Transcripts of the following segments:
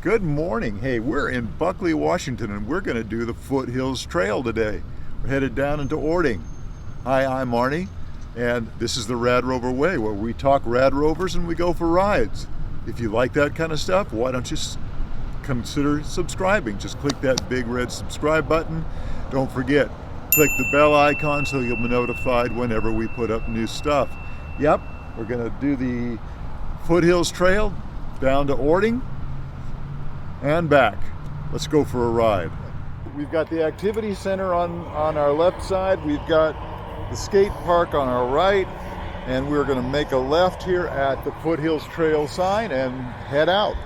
Good morning. Hey, we're in Buckley, Washington, and we're going to do the Foothills Trail today. We're headed down into Orting. Hi, I'm Arnie, and this is the Radrover way, where we talk Radrovers and we go for rides. If you like that kind of stuff, why don't you consider subscribing? Just click that big red subscribe button. Don't forget, click the bell icon so you'll be notified whenever we put up new stuff. Yep, we're going to do the Foothills Trail down to Orting and back. Let's go for a ride. We've got the activity center on our left side. We've got the skate park on our right, and we're going to make a left here at the Foothills Trail sign and head out.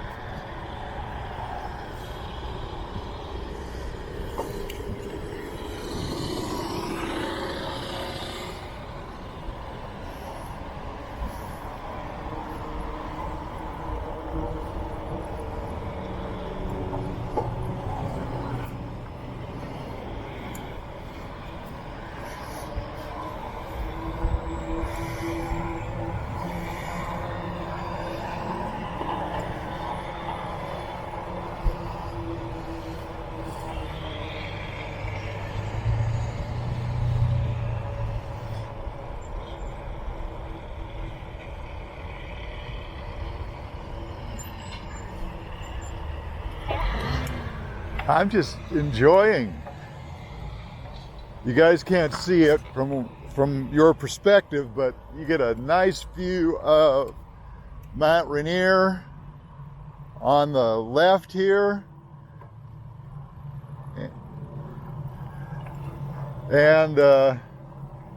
I'm just enjoying. You guys can't see it from your perspective, but you get a nice view of Mount Rainier on the left here. And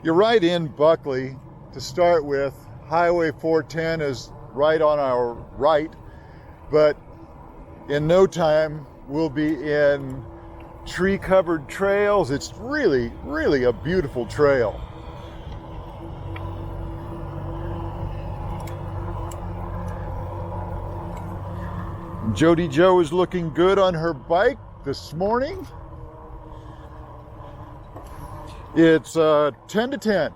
you're right in Buckley to start with. Highway 410 is right on our right, but in no time we'll be in tree-covered trails. It's really, really a beautiful trail. Jody Jo is looking good on her bike this morning. It's 10 to 10.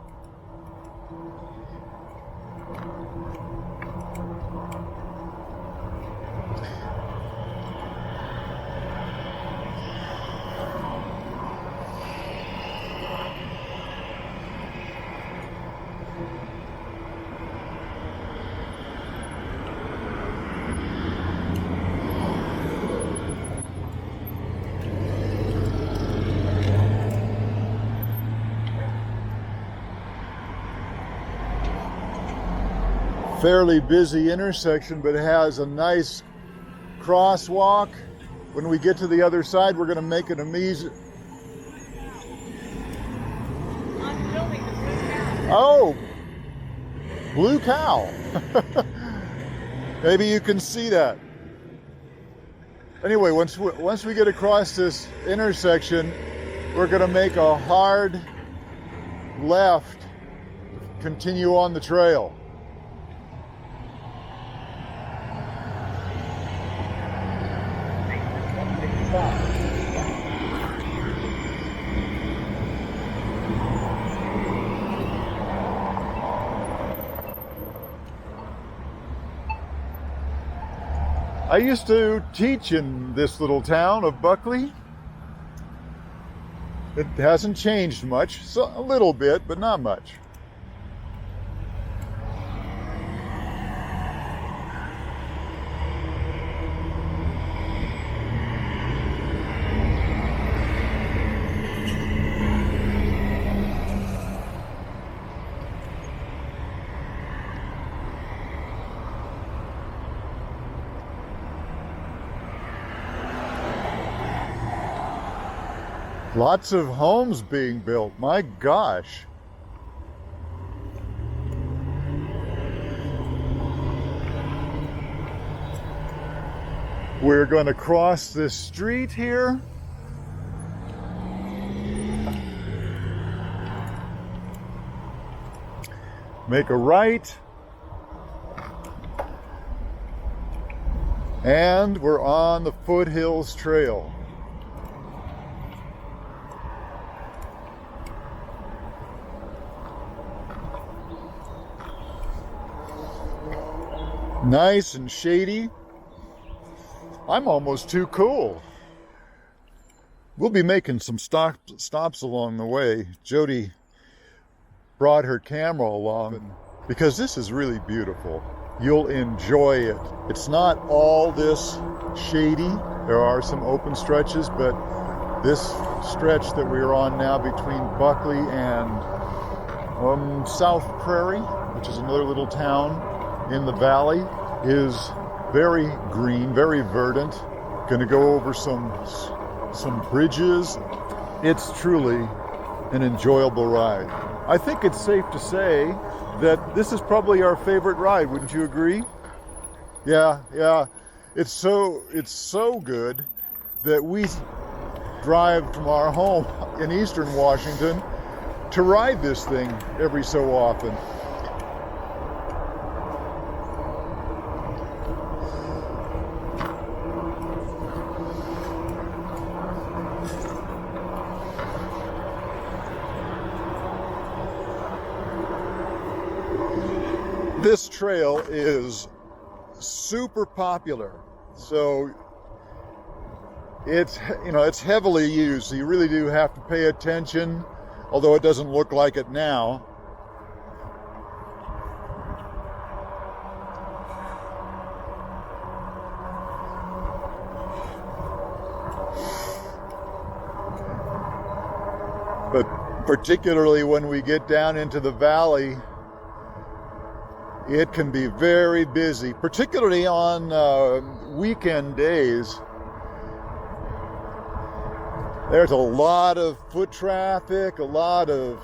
Fairly busy intersection, but it has a nice crosswalk. When we get to the other side, we're going to make an amazing. I'm filming the blue cow. Oh, blue cow. Maybe you can see that. Anyway, once we get across this intersection, we're going to make a hard left, continue on the trail. I used to teach in this little town of Buckley. It hasn't changed much, so a little bit, but not much. Lots of homes being built, my gosh. We're going to cross this street here. Make a right. And we're on the Foothills Trail. Nice and shady. I'm almost too cool. We'll be making some stops along the way. Jody brought her camera along because this is really beautiful. You'll enjoy it. It's not all this shady. There are some open stretches, but this stretch that we're on now between Buckley and South Prarie, which is another little town in the valley, is very green, very verdant. Going to go over some bridges. It's truly an enjoyable ride. I think it's safe to say that this is probably our favorite ride. Wouldn't you agree? Yeah. It's so good that we drive from our home in eastern Washington to ride this thing every so often. This trail is super popular, so it's heavily used, so you really do have to pay attention, although it doesn't look like it now. But particularly when we get down into the valley, it can be very busy, particularly on weekend days. There's a lot of foot traffic, a lot of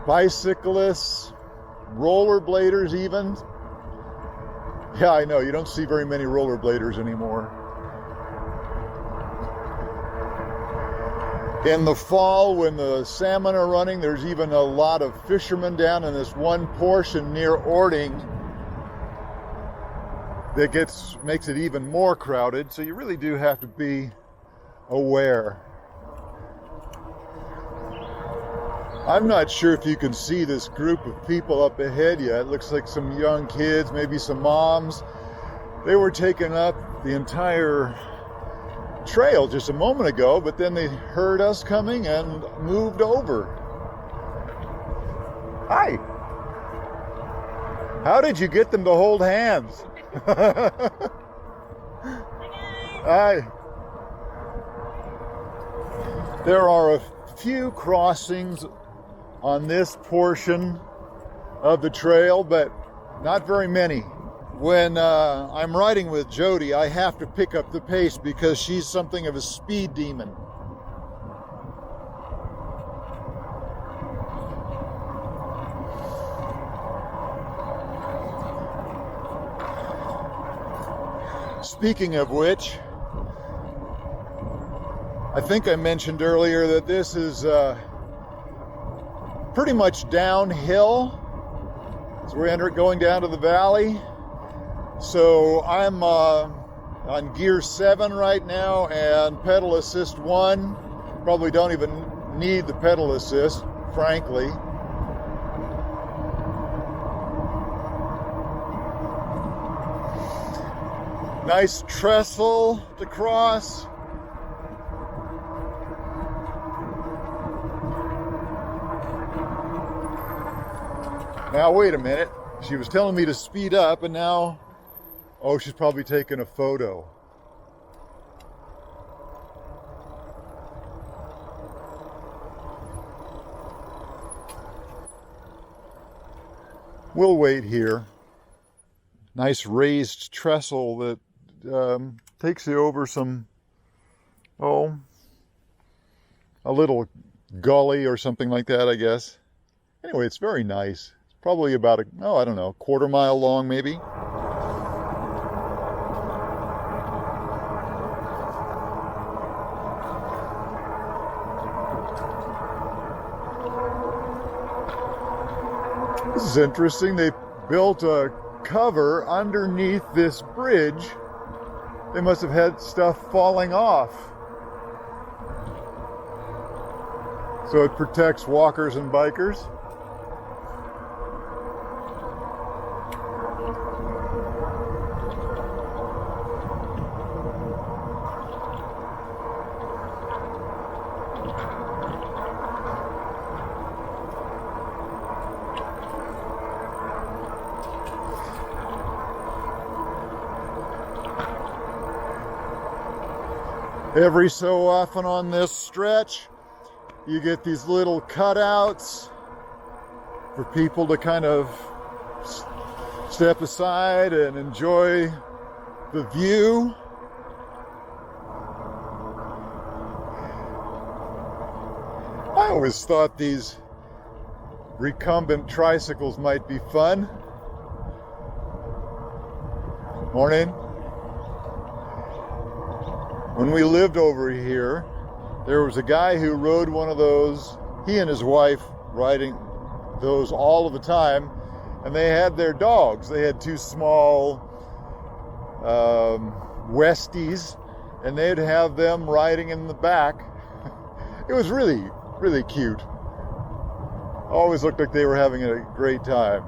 bicyclists, rollerbladers even. Yeah, I know, you don't see very many rollerbladers anymore. In the fall, when the salmon are running, there's even a lot of fishermen down in this one portion near Orting that makes it even more crowded, so you really do have to be aware. I'm not sure if you can see this group of people up ahead yet. It looks like some young kids, maybe some moms. They were taking up the entire trail just a moment ago, but then they heard us coming and moved over. Hi. How did you get them to hold hands? Hi. There are a few crossings on this portion of the trail, but not very many. When I'm riding with Jody, I have to pick up the pace because she's something of a speed demon. Speaking of which, I think I mentioned earlier that this is pretty much downhill as we're going down to the valley. So I'm on gear 7 right now and pedal assist 1. Probably don't even need the pedal assist, frankly. Nice trestle to cross. Now wait a minute. She was telling me to speed up and now, oh, she's probably taking a photo. We'll wait here. Nice raised trestle that takes you over some, a little gully or something like that, I guess. Anyway, it's very nice. It's probably about a quarter mile long maybe. This is interesting. They built a cover underneath this bridge. They must have had stuff falling off. So it protects walkers and bikers. Every so often on this stretch, you get these little cutouts for people to kind of step aside and enjoy the view. I always thought these recumbent tricycles might be fun. Morning. When we lived over here, there was a guy who rode one of those, he and his wife riding those all of the time, and they had their dogs. They had two small Westies, and they'd have them riding in the back. It was really, really cute. Always looked like they were having a great time.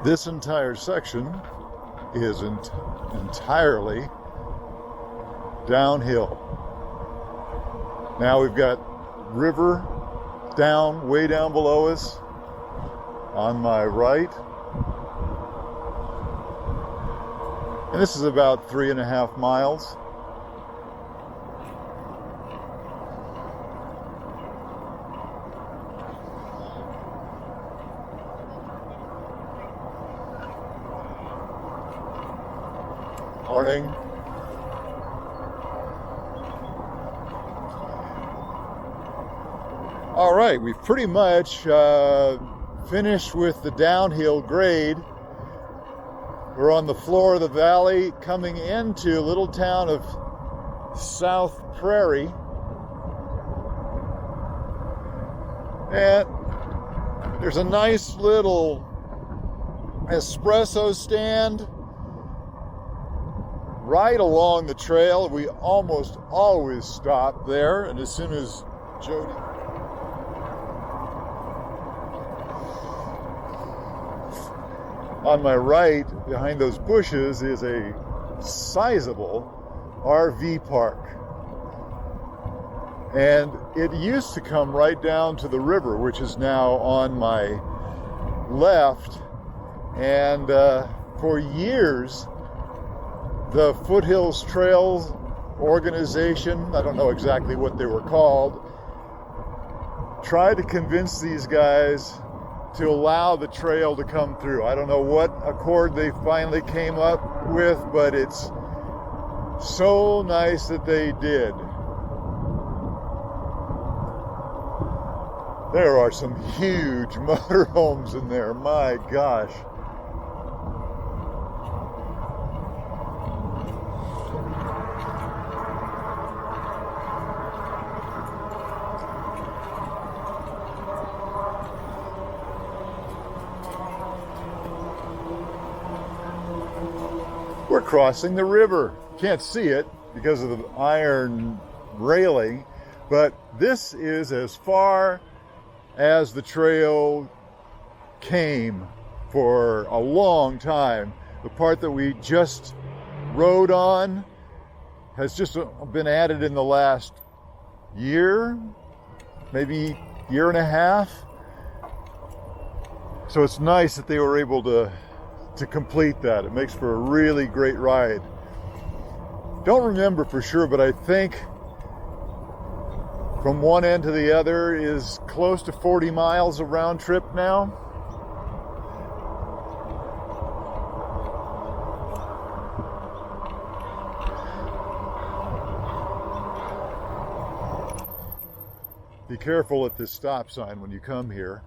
This entire section is entirely downhill. Now we've got river way down below us on my right. And this is about 3.5 miles. Orting. All right, we've pretty much finished with the downhill grade. We're on the floor of the valley coming into a little town of South Prarie. And there's a nice little espresso stand right along the trail. We almost always stop there, and as soon as Jody on my right behind those bushes is a sizable RV park, and it used to come right down to the river, which is now on my left. And for years the Foothills Trail organization, I don't know exactly what they were called, tried to convince these guys to allow the trail to come through. I don't know what accord they finally came up with, but it's so nice that they did. There are some huge motorhomes in there, my gosh. We're crossing the river. Can't see it because of the iron railing, But this is as far as the trail came for a long time. The part that we just rode on has just been added in the last year, maybe year and a half. So it's nice that they were able to complete that. It makes for a really great ride. Don't remember for sure, but I think from one end to the other is close to 40 miles a round trip now. Be careful at this stop sign when you come here.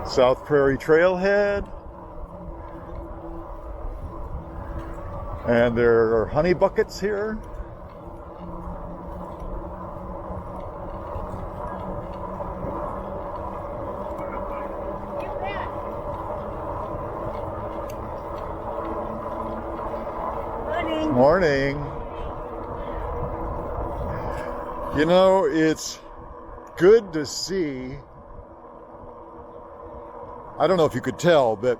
South Prarie Trailhead. And there are honey buckets here. Morning. You know, it's good to see. I don't know if you could tell, but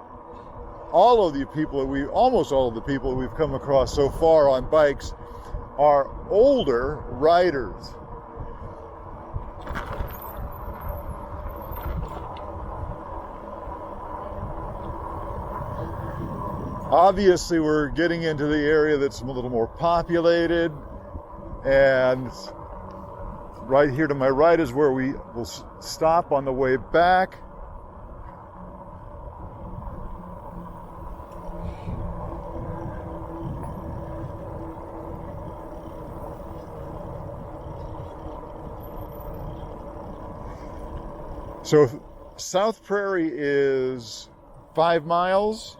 almost all of the people that we've come across so far on bikes are older riders. Obviously, we're getting into the area that's a little more populated, and right here to my right is where we will stop on the way back. So South Prarie is 5 miles.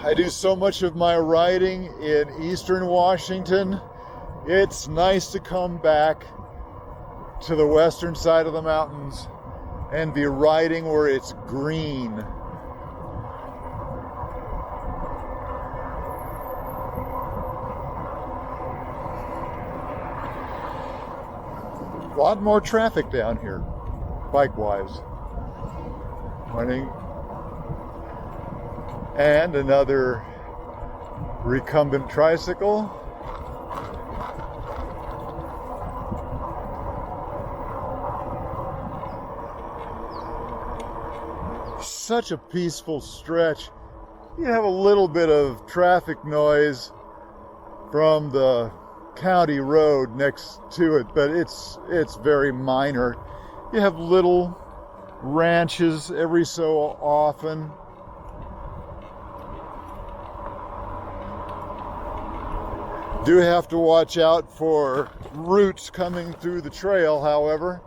I do so much of my riding in eastern Washington. It's nice to come back to the western side of the mountains and be riding where it's green. A lot more traffic down here, bike-wise. Morning. And another recumbent tricycle. Such a peaceful stretch. You have a little bit of traffic noise from the county road next to it, but it's very minor. You have little ranches every so often. Do have to watch out for roots coming through the trail, however.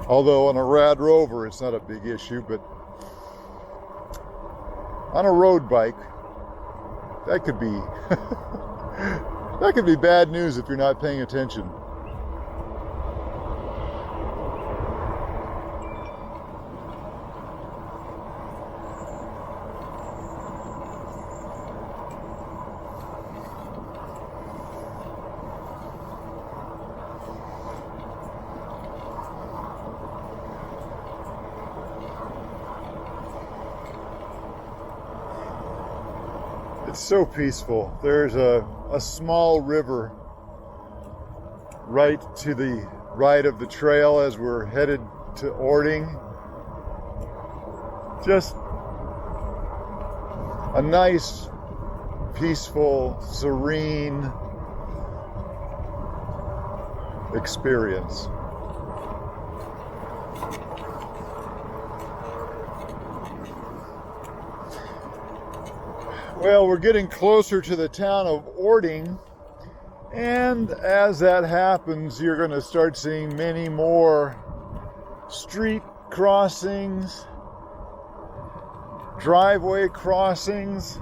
Although on a Radrover it's not a big issue, but on a road bike, that could be that could be bad news if you're not paying attention. It's so peaceful. There's a small river right to the right of the trail as we're headed to Orting. Just a nice, peaceful, serene experience. Well, we're getting closer to the town of Orting, and as that happens, you're going to start seeing many more street crossings, driveway crossings.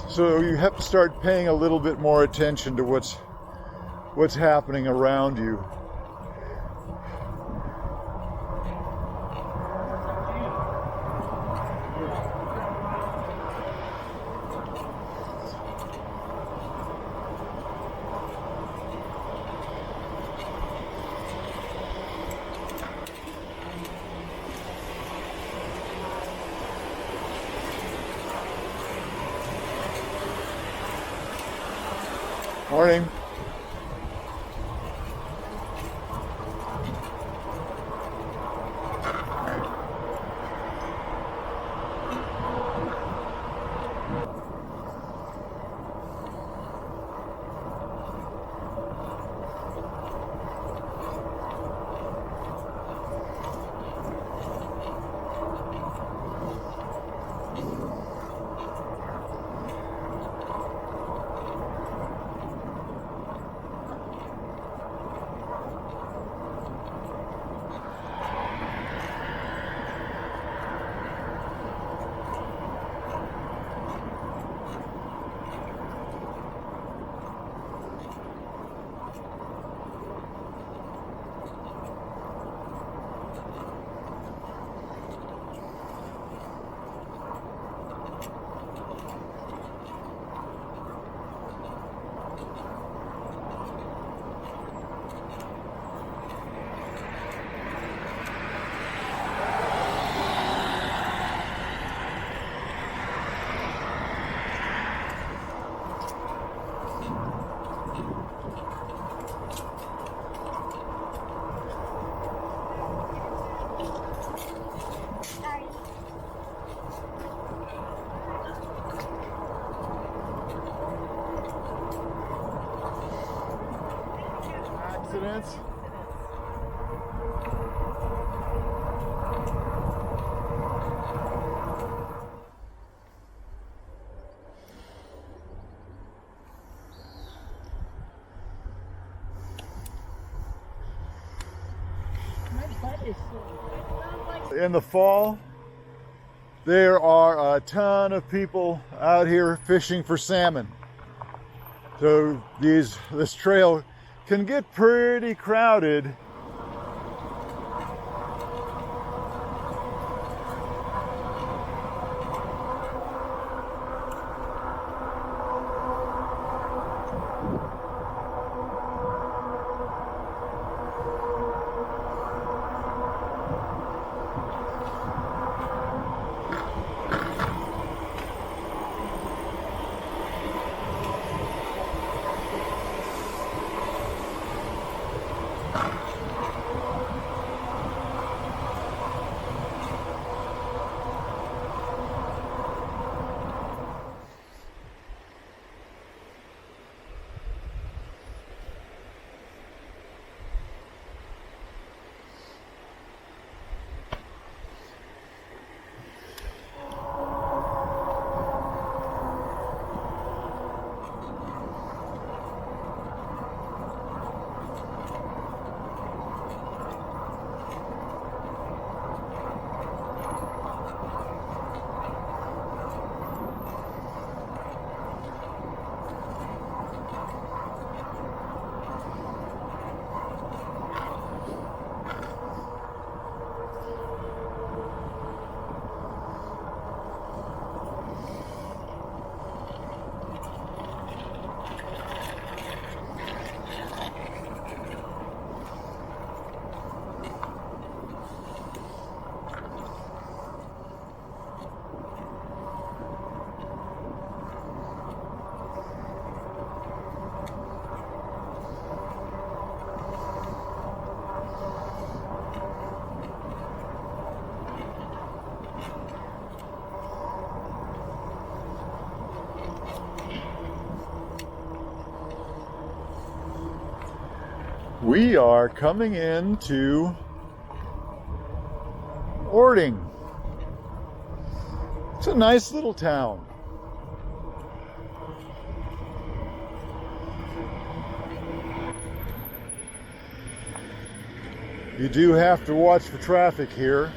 So you have to start paying a little bit more attention to what's happening around you. Morning. Accidents. In the fall, there are a ton of people out here fishing for salmon. So this trail can get pretty crowded. We are coming into Orting. It's a nice little town. You do have to watch the traffic here.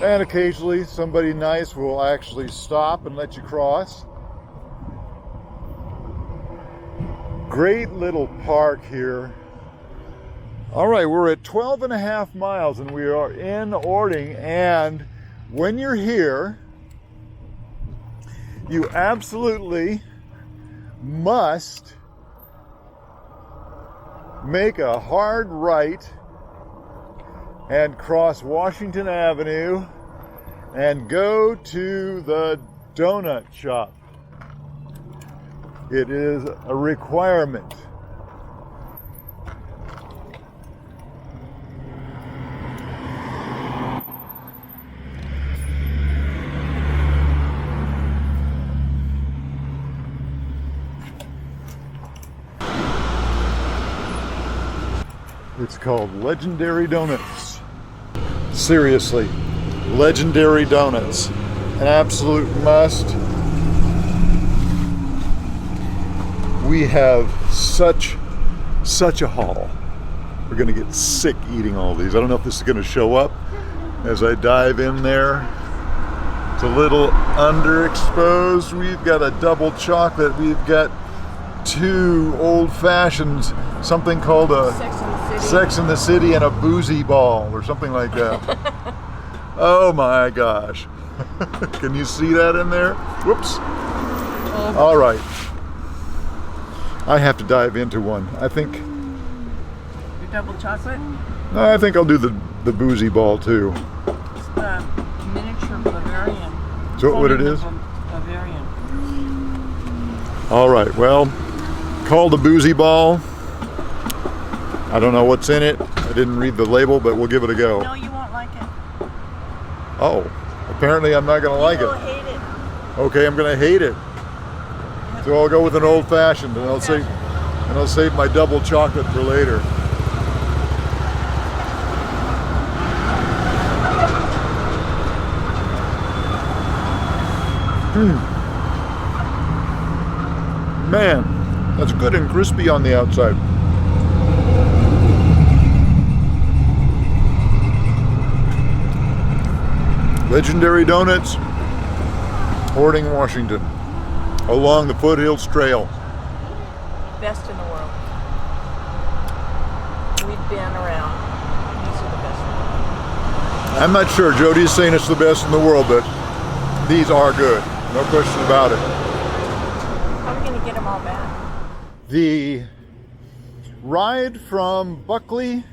And occasionally somebody nice will actually stop and let you cross. Great little park here. All right, we're at 12.5 miles and we are in Orting. And when you're here, you absolutely must make a hard right and cross Washington Avenue and go to the donut shop. It is a requirement. It's called Legendary Donuts. Seriously, Legendary Donuts. An absolute must. We have such a haul. We're gonna get sick eating all these. I don't know if this is gonna show up as I dive in there. It's a little underexposed. We've got a double chocolate. We've got 2 old fashions, something called a Sex in the City and a boozy ball or something like that. Oh my gosh. Can you see that in there? Whoops. All right. I have to dive into one. I think. Your double chocolate? No, I think I'll do the boozy ball too. It's the miniature Bavarian. Is that what it is? Bavarian. All right, well, called the boozy ball. I don't know what's in it. I didn't read the label, but we'll give it a go. No, you won't like it. Oh, apparently I'm not gonna like it. You'll hate it. Okay, I'm gonna hate it. So I'll go with an old fashioned, and I'll save my double chocolate for later. Man, that's good and crispy on the outside. Legendary Donuts, Orting, Washington, along the Foothills Trail. Best in the world. We've been around. These are the best in the world. I'm not sure. Jody's saying it's the best in the world, but these are good. No question about it. How are we going to get them all back? The ride from Buckley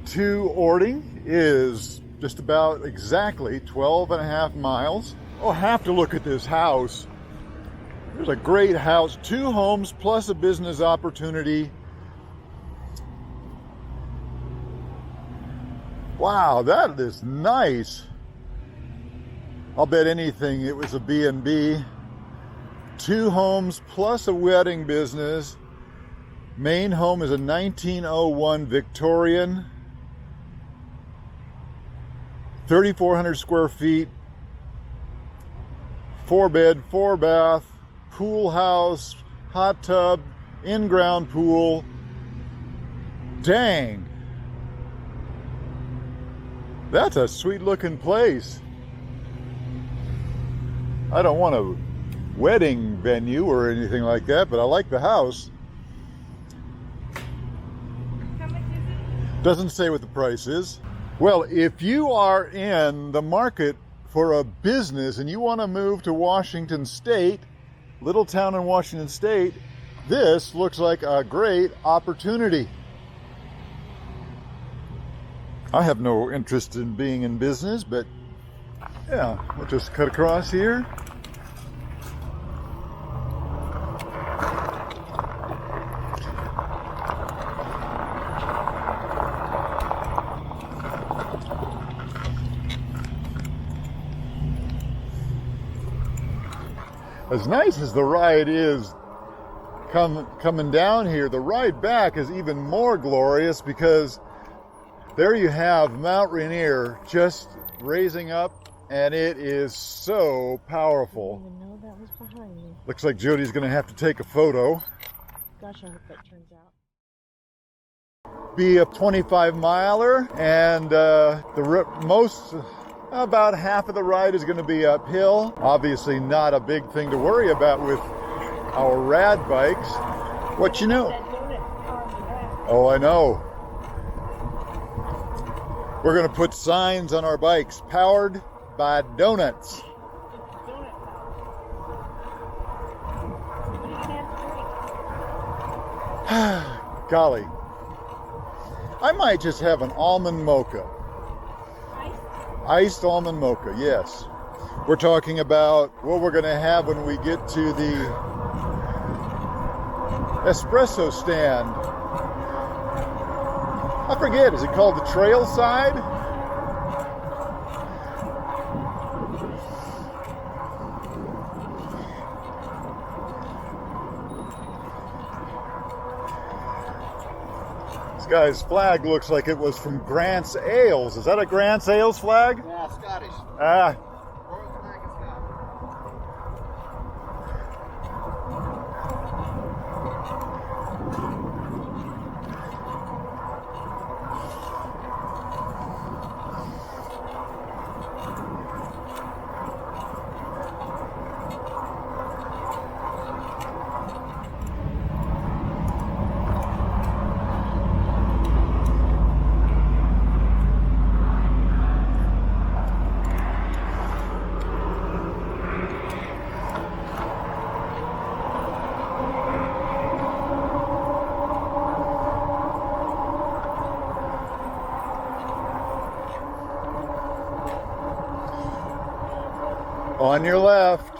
to Orting is just about exactly 12.5 miles. Oh, have to look at this house. There's a great house, 2 homes plus a business opportunity. Wow, that is nice. I'll bet anything it was a B&B. 2 homes plus a wedding business. Main home is a 1901 Victorian. 3,400 square feet. 4 bed, 4 bath, pool house, hot tub, in-ground pool. Dang. That's a sweet looking place. I don't want a wedding venue or anything like that, but I like the house. How much is it? Doesn't say what the price is. Well, if you are in the market for a business and you want to move to Washington State, little town in Washington State, this looks like a great opportunity. I have no interest in being in business, but yeah, we'll just cut across here. As nice as the ride is coming down here, the ride back is even more glorious because there you have Mount Rainier just raising up, and it is so powerful. I didn't even know that was behind me. Looks like Jody's going to have to take a photo. Gosh, I hope that turns out. Be a 25-miler, and about half of the ride is going to be uphill. Obviously not a big thing to worry about with our rad bikes. What you know? Oh, I know. We're going to put signs on our bikes, powered by donuts. Golly. I might just have an almond mocha. Iced almond mocha, yes. We're talking about what we're going to have when we get to the espresso stand. I forget, is it called the Trailside? This guy's flag looks like it was from Grant's Ales. Is that a Grant's Ales flag? Yeah, Scottish. Ah. Royal flag is On your left.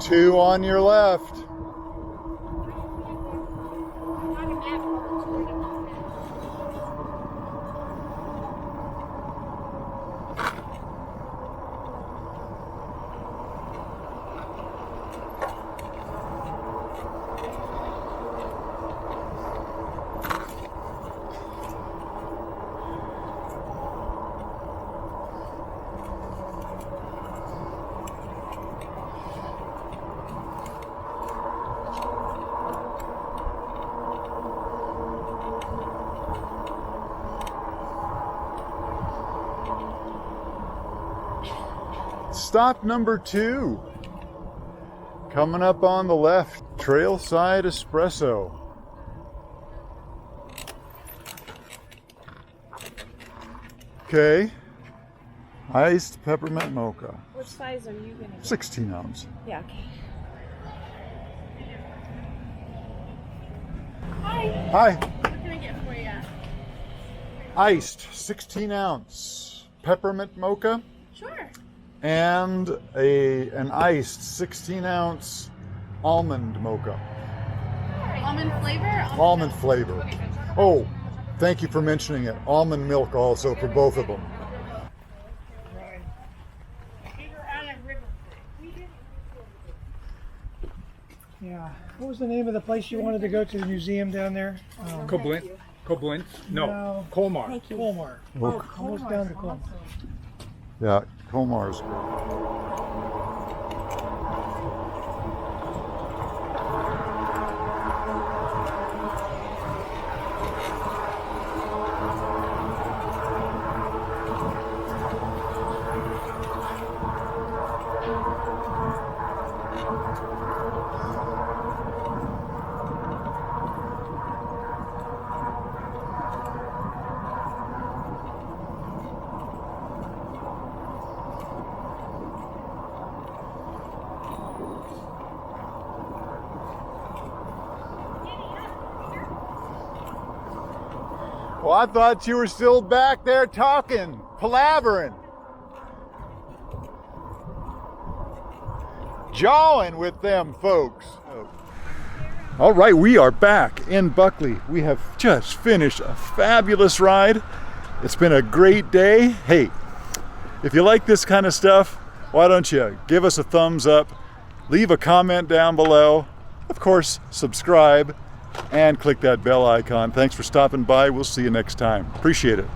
Two on your left. Stop number 2. Coming up on the left, Trailside Espresso. Okay. Iced peppermint mocha. Which size are you going to get? 16 ounce. Yeah, okay. Hi. Hi. What can I get for you? Iced 16 ounce peppermint mocha. Sure. And an iced 16 ounce almond mocha. Almond flavor? Almond flavor. Oh, thank you for mentioning it. Almond milk also for both of them. Yeah. What was the name of the place you wanted to go to, the museum down there? Koblenz? No, Colmar. Colmar. Oh, Almost down to Colmar. yeah, Comar's good. Well, I thought you were still back there talking, palavering, jawing with them folks. All right, we are back in Buckley. We have just finished a fabulous ride. It's been a great day. Hey, if you like this kind of stuff, why don't you give us a thumbs up, leave a comment down below, of course, subscribe, and click that bell icon. Thanks for stopping by. We'll see you next time. Appreciate it.